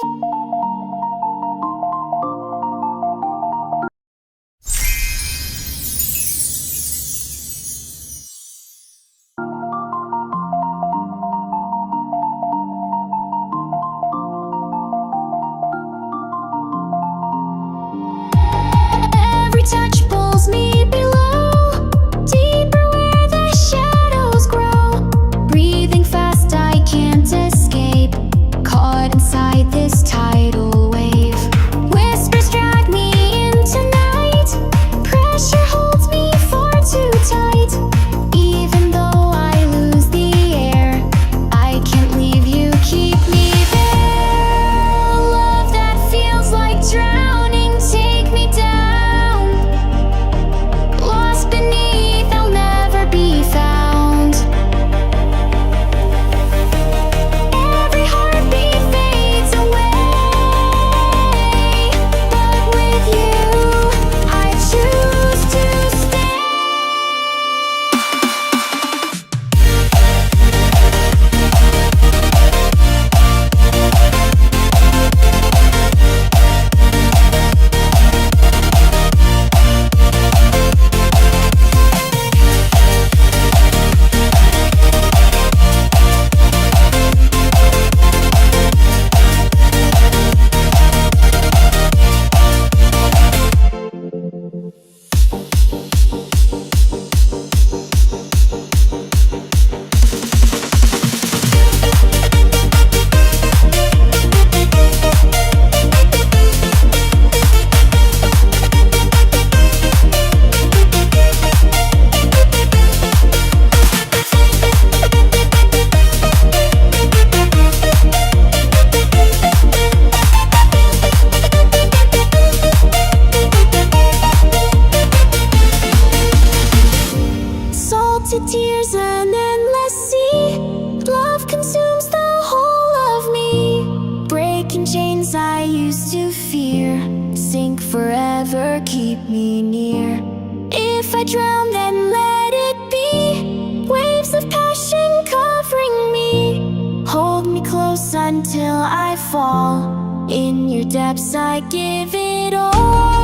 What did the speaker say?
Every touch pulls me below, deeper where the shadows grow. Breathing fast, I can't escape, caught inside this tidal wave. Whispers drag me into night, pressure holds me far too tight. Even though I lose the air, I can't leave you, keep me there. Love that feels like drowning, take me down. Lost beneath, I'll never be found. Every heartbeat fades away, but with you, I choose to stay. Salted tears, an endless sea. Love consumes the whole of me. Breaking chains I used to fear, sink forever, keep me near. If I drown, then let it be. Waves of passion covering me. Hold me close until I fall. In your depths I give it all.